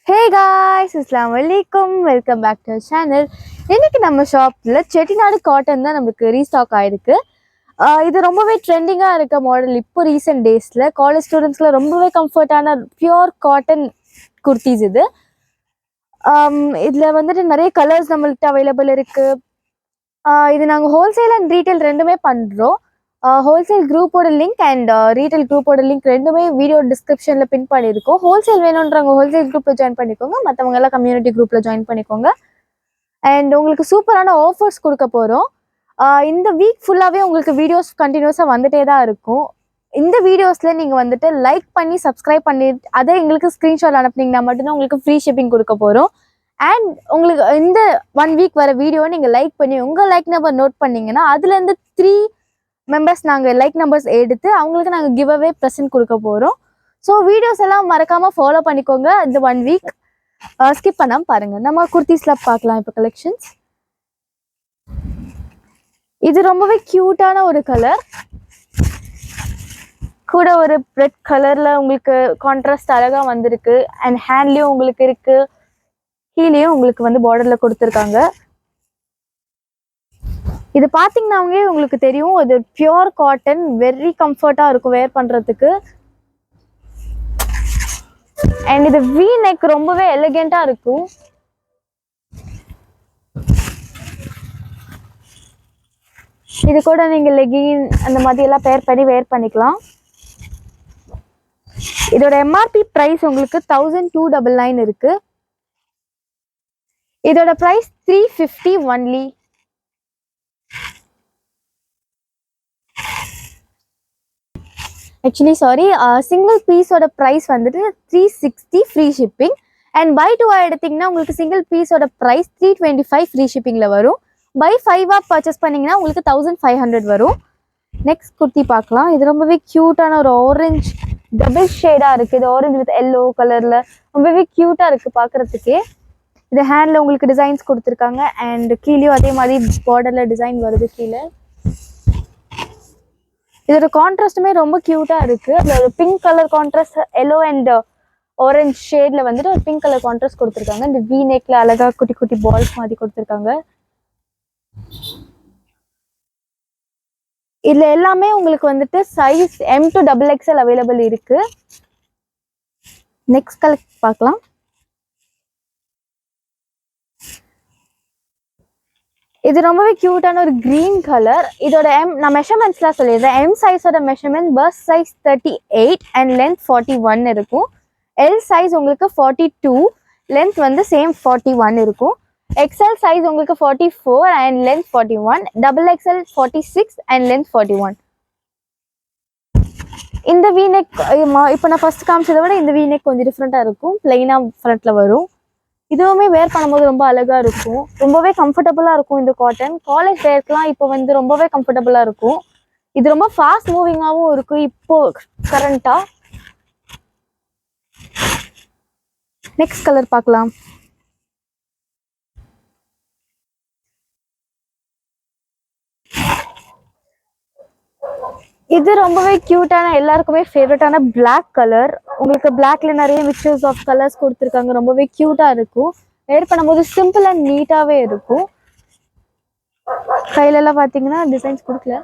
Hey guys, Assalamualaikum. Welcome back to our channel. இன்னைக்கு நம்ம ஷாப்ல செட்டிநாடு காட்டன் தான் நமக்கு ரீஸ்டாக் ஆயிருக்கு. இது ரொம்பவே ட்ரெண்டிங்கா இருக்க மாடல். இப்போ ரீசெண்ட் டேஸ்ல காலேஜ் ஸ்டூடெண்ட்ஸ்ல ரொம்பவே கம்ஃபர்ட்டான பியூர் காட்டன் குர்த்திஸ் இது. இதுல வந்துட்டு நிறைய கலர்ஸ் நம்மள்கிட்ட அவைலபிள் இருக்கு. இது நாங்கள் ஹோல்சேல் அண்ட் ரீட்டைல் ரெண்டுமே பண்றோம். ஹோல்சேல் குரூப்போட லிங்க் அண்ட் ரீட்டைல் குரூப்போட லிங்க் ரெண்டுமே வீடியோ டிஸ்கிரிப்ஷனில் பின் பண்ணியிருக்கோம். ஹோல்சேல் வேணுன்றவங்க ஹோல்சேல் குரூப்பில் ஜாயின் பண்ணிக்கோங்க, மற்றவங்க எல்லாம் கம்யூனிட்டி குரூப்பில் ஜாயின் பண்ணிக்கோங்க. அண்ட் உங்களுக்கு சூப்பரான ஆஃபர்ஸ் கொடுக்க போகிறோம். இந்த வீக் ஃபுல்லாகவே உங்களுக்கு வீடியோஸ் கண்டினியூஸாக வந்துட்டே தான் இருக்கும். இந்த வீடியோஸில் நீங்கள் வந்துட்டு லைக் பண்ணி சப்ஸ்கிரைப் பண்ணி அதை எங்களுக்கு ஸ்க்ரீன்ஷாட் அனுப்புனீங்கன்னா மட்டும்தான் உங்களுக்கு ஃப்ரீ ஷிப்பிங் கொடுக்க போகிறோம். அண்ட் உங்களுக்கு இந்த 1 வீக் வர வீடியோவை நீங்கள் லைக் பண்ணி உங்கள் லைக் நம்பர் நோட் பண்ணிங்கன்னா அதுலேருந்து 3 மெம்பர்ஸ் நாங்கள் லைக் நம்பர்ஸ் எடுத்து அவங்களுக்கு நாங்கள் கிவ் அவே ப்ரெசென்ட் கொடுக்க போகிறோம். ஸோ வீடியோஸ் எல்லாம் மறக்காமல் ஃபாலோ பண்ணிக்கோங்க. இந்த 1 வீக் ஸ்கிப் பண்ணாமல் பாருங்கள். நம்ம குர்த்திஸில் பார்க்கலாம் இப்போ கலெக்ஷன்ஸ். இது ரொம்பவே க்யூட்டான ஒரு கலர், கூட ஒரு ரெட் கலரில் உங்களுக்கு கான்ட்ராஸ்ட் அழகாக வந்திருக்கு. அண்ட் ஹேண்ட்லேயும் உங்களுக்கு இருக்குது, கீழேயும் உங்களுக்கு வந்து பார்டரில் கொடுத்துருக்காங்க. இது பார்த்தீங்கன்னாவே உங்களுக்கு தெரியும், இது பியூர் காட்டன், வெரி கம்ஃபர்ட்டாக இருக்கும் வேர் பண்ணுறதுக்கு. அண்ட் இது வி நெக் ரொம்பவே எலிகெண்ட்டாக இருக்கும். இது கூட நீங்கள் லெகின் அந்த மாதிரி எல்லாம் பேர் பண்ணி வேர் பண்ணிக்கலாம். இதோட எம்ஆர்பி ப்ரைஸ் உங்களுக்கு 1299 இருக்கு. இதோட price 350 only. Actually sorry, single பீஸோட ப்ரைஸ் வந்துட்டு 360 ஃப்ரீ ஷிப்பிங். அண்ட் பை 2 எடுத்திங்கன்னா உங்களுக்கு சிங்கிள் பீஸோட ப்ரைஸ் 325 ஃப்ரீ ஷிப்பிங்கில் வரும். பை 5 பர்ச்சேஸ் பண்ணிங்கன்னா உங்களுக்கு 1500 வரும். நெக்ஸ்ட் குர்த்தி பார்க்கலாம். இது ரொம்பவே க்யூட்டான ஒரு ஆரஞ்சு டபுள் ஷேடாக இருக்குது. இது ஆரஞ்சு வித் எல்லோ கலரில் ரொம்பவே க்யூட்டாக இருக்குது பார்க்குறதுக்கே. இது ஹேண்டில் உங்களுக்கு டிசைன்ஸ் கொடுத்துருக்காங்க. அண்ட் கீழேயும் அதே மாதிரி பார்டரில் டிசைன் வருது கீழே. இதோட கான்ட்ராஸ்ட்டுமே ரொம்ப க்யூட்டாக இருக்குது. அதில் ஒரு pink colour contrast, yellow and orange ஷேடில் வந்துட்டு ஒரு பிங்க் கலர் கான்ட்ராஸ்ட் கொடுத்துருக்காங்க. இந்த வி நெக்கில் அழகாக குட்டி குட்டி பால்ஸ் மாதிரி கொடுத்துருக்காங்க. இதில் எல்லாமே உங்களுக்கு வந்துட்டு size M to XXL available இருக்குது. நெக்ஸ்ட் கலர் பார்க்கலாம். இது ரொம்பவே க்யூட்டான ஒரு க்ரீன் கலர். இதோட நான் மெஷர்மெண்ட்ஸ்லாம் சொல்லிடுறேன். M சைஸோட measurement bust size 38 and length 41 இருக்கும். எல் சைஸ் உங்களுக்கு 42, லென்த் வந்து சேம் 41 இருக்கும். XL சைஸ் உங்களுக்கு 44 and length 41, XXL 46 and length 41. இந்த வீநெக் இப்போ நான் ஃபர்ஸ்ட் காமிச்சதை விட இந்த வீநெக் கொஞ்சம் டிஃப்ரெண்ட்டாக இருக்கும். பிளெயினாக ஃப்ரண்ட்டில் வரும். இதுவுமே வேர் பண்ணும்போது ரொம்ப அழகாக இருக்கும், ரொம்பவே கம்ஃபர்டபுளாக இருக்கும். இந்த காட்டன் காலேஜ் வேர்க்கெலாம் இப்போ வந்து ரொம்பவே கம்ஃபர்டபுளாக இருக்கும். இது ரொம்ப ஃபாஸ்ட் மூவிங்காகவும் இருக்கும் இப்போ கரண்ட்டாக. நெக்ஸ்ட் கலர் பார்க்கலாம். இது ரொம்பவே க்யூட்டான எல்லாருக்குமே ஃபேவரட்டான பிளாக் கலர். உங்களுக்கு பிளாக்ல நிறைய மிக்சர்ஸ் ஆஃப் கலர்ஸ் கொடுத்துருக்காங்க. ரொம்பவே க்யூட்டாக இருக்கும். வேர் பண்ணும்போது சிம்பிள் அண்ட் நீட்டாகவே இருக்கும். கையிலெல்லாம் பார்த்தீங்கன்னா டிசைன்ஸ் கொடுக்கல,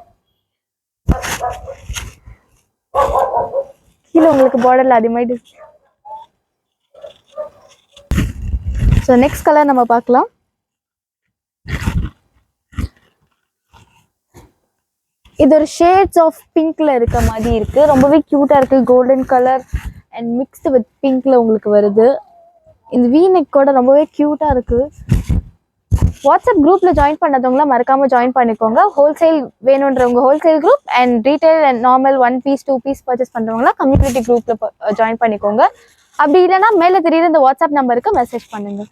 கீழே உங்களுக்கு பார்டரில் அதே மாதிரி. ஸோ நெக்ஸ்ட் கலர் நம்ம பார்க்கலாம். இது ஒரு ஷேட்ஸ் ஆஃப் பிங்க்ல இருக்க மாதிரி இருக்கு. ரொம்பவே க்யூட்டா இருக்கு. Golden colour and mixed with பிங்க்ல உங்களுக்கு வருது. இந்த வி நெக்கோட ரொம்பவே க்யூட்டா இருக்கு. வாட்ஸ்அப் குரூப்ல ஜாயின் பண்ணாதவங்களாம் மறக்காம ஜாயின் பண்ணிக்கோங்க. ஹோல்சேல் வேணுன்றவங்க wholesale group, and retail and normal 1 piece 2 piece purchase பண்றவங்களாம் கம்யூனிட்டி குரூப்ல ஜாயின் பண்ணிக்கோங்க. அப்படி இல்லைன்னா மேலே தெரியுற இந்த வாட்ஸ்அப் நம்பருக்கு மெசேஜ் பண்ணுங்க,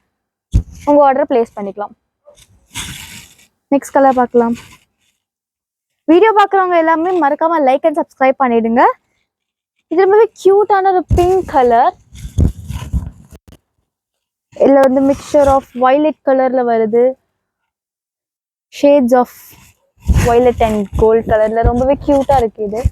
உங்க ஆர்டரை பிளேஸ் பண்ணிக்கலாம். நெக்ஸ்ட் கலர் பார்க்கலாம். வீடியோ பார்க்குறவங்க எல்லாமே மறக்காம லைக் அண்ட் சப்ஸ்கிரைப் பண்ணிடுங்க. இது ரொம்பவே க்யூட்டான ஒரு பிங்க் கலர். இதில் வந்து மிக்சர் ஆஃப் வயலட் கலரில் வருது, shades of violet and gold கலரில் ரொம்பவே க்யூட்டாக இருக்குது.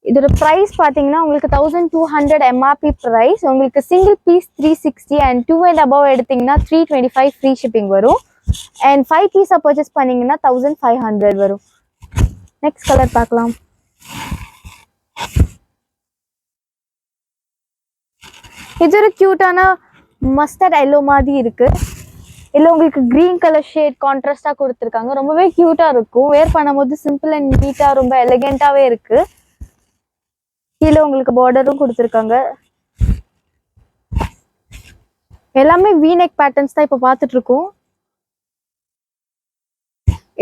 இது இதோட ப்ரைஸ் பார்த்தீங்கன்னா உங்களுக்கு 1200 MRP ப்ரைஸ். உங்களுக்கு single piece 360 and 2 and above எடுத்தீங்கன்னா 325 ஃப்ரீ ஷிப்பிங் வரும். அண்ட் 5 பீஸாக பர்ச்சேஸ் பண்ணிங்கன்னா 1500 வரும். நெக்ஸ்ட் கலர் பார்க்கலாம். இது ஒரு க்யூட்டான மஸ்டர்ட் எல்லோ மாதிரி இருக்கு. இல்லை உங்களுக்கு க்ரீன் கலர் ஷேட் கான்ட்ராஸ்டாக கொடுத்துருக்காங்க. ரொம்பவே க்யூட்டாக இருக்கும். வேர் பண்ணும்போது சிம்பிள் அண்ட் நீட்டாக ரொம்ப எலிகெண்ட்டாகவே இருக்கு. கீழே உங்களுக்கு பார்டரும் கொடுத்துருக்காங்க. எல்லாமே வீநெக் பேட்டர்ன்ஸ் தான் இப்போ பார்த்துட்டு இருக்கோம்.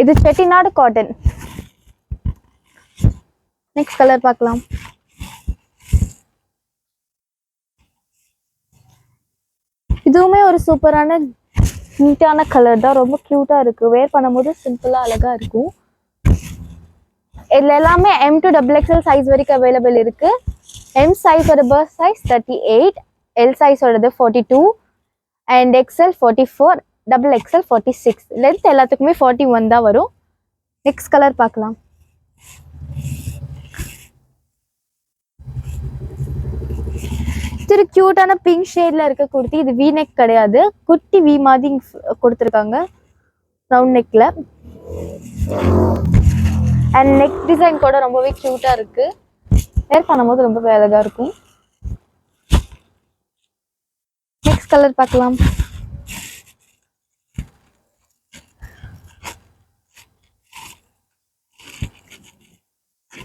இது செட்டிநாடு காட்டன். நெக்ஸ்ட் கலர் பார்க்கலாம். இதுவுமே ஒரு சூப்பரான நீட்டான கலர் தான். ரொம்ப க்யூட்டா இருக்கு. வேர் பண்ணும்போது சிம்பிளா அழகா இருக்கும். இதுல எல்லாமே M to XXL சைஸ் வரைக்கும் அவைலபிள் இருக்கு. M சைஸோட பர்த் சைஸ் 38, L சைஸோடது 42 அண்ட் XL 44, XXL 46. லென்த் எல்லாத்துக்குமே 41 தான் வரும். நெக்ஸ்ட் கலர் பார்க்கலாம். இது கியூட்டான பிங்க் ஷேட்ல இருக்க குர்த்தி. இது வி நெக் கிடையாது, குட்டி வி மாதிரி கொடுத்துருக்காங்க ரவுண்ட் நெக்ல. அண்ட் நெக் டிசைன் கூட ரொம்பவே கியூட்டா இருக்கு. வேர் பண்ணும்போது ரொம்ப அழகா இருக்கும். நெக்ஸ்ட் கலர் பார்க்கலாம்.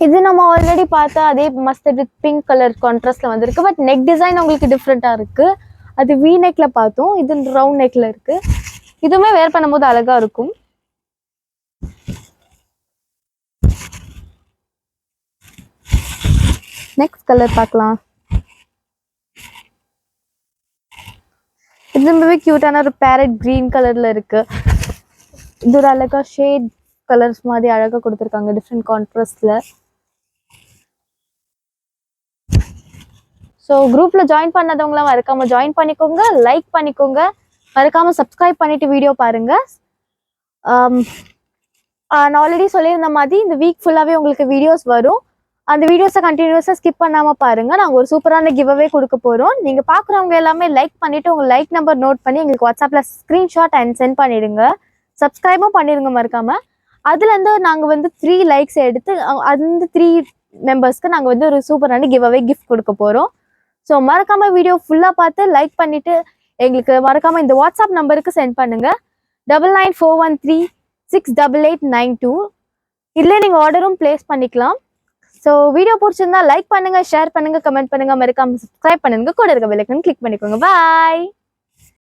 இது நம்ம ஆல்ரெடி பார்த்தா அதே மஸ்டர்ட் வித் பிங்க் கலர் கான்ட்ராஸ்ட்ல வந்திருக்கு. பட் நெக் டிசைன் உங்களுக்கு டிஃப்ரெண்டா இருக்கு. அது வி நெக்ல பார்த்தோம், இது ரவுண்ட் நெக்ல இருக்கு. இதுவுமே வேர் பண்ணும்போது அழகா இருக்கும். நெக்ஸ்ட் கலர் பார்க்கலாம். இது ரொம்பவே கியூட்டான ஒரு பேரட் கிரீன் கலர்ல இருக்கு. இது ஒரு அழகா ஷேட் கலர்ஸ் மாதிரி அழகா கொடுத்துருக்காங்க டிஃப்ரெண்ட் கான்ட்ராஸ்ட்ல. ஸோ குரூப்ல ஜாயின் பண்ணாதவங்களாம் மறக்காம ஜாயின் பண்ணிக்கோங்க, லைக் பண்ணிக்கோங்க, மறக்காம சப்ஸ்கிரைப் பண்ணிட்டு வீடியோ பாருங்க. நான் ஆல்ரெடி சொல்லியிருந்த மாதிரி இந்த வீக் ஃபுல்லாகவே உங்களுக்கு வீடியோஸ் வரும். அந்த வீடியோஸை கண்டினியூஸாக ஸ்கிப் பண்ணாமல் பாருங்கள். நாங்கள் ஒரு சூப்பரான கிவ் அவே கொடுக்க போகிறோம். நீங்கள் பார்க்குறவங்க எல்லாமே லைக் பண்ணிவிட்டு உங்கள் லைக் நம்பர் நோட் பண்ணி எங்களுக்கு வாட்ஸ்அப்பில் ஸ்க்ரீன்ஷாட் அண்ட் சென்ட் பண்ணிவிடுங்க. சப்ஸ்கிரைபும் பண்ணிடுங்க மறக்காமல். அதுலேருந்து நாங்கள் வந்து 3 லைக்ஸ் எடுத்து அந்த 3 மெம்பர்ஸ்க்கு நாங்கள் வந்து ஒரு சூப்பரான கிவ் அவே கிஃப்ட் கொடுக்க போகிறோம். ஸோ மறக்காமல் வீடியோ ஃபுல்லாக பார்த்து லைக் பண்ணிவிட்டு எங்களுக்கு மறக்காமல் இந்த வாட்ஸ்அப் நம்பருக்கு சென்ட் பண்ணுங்கள். 9941368892. இதில் நீங்கள் ஆர்டரும் பிளேஸ் பண்ணிக்கலாம். ஸோ வீடியோ பிடிச்சிருந்தா லைக் பண்ணுங்க, ஷேர் பண்ணுங்க, கமெண்ட் பண்ணுங்க, மறக்காம சப்ஸ்கிரைப் பண்ணுங்க, கூட இருக்க பெல் ஐகான் கிளிக் பண்ணிக்கோங்க. பாய்.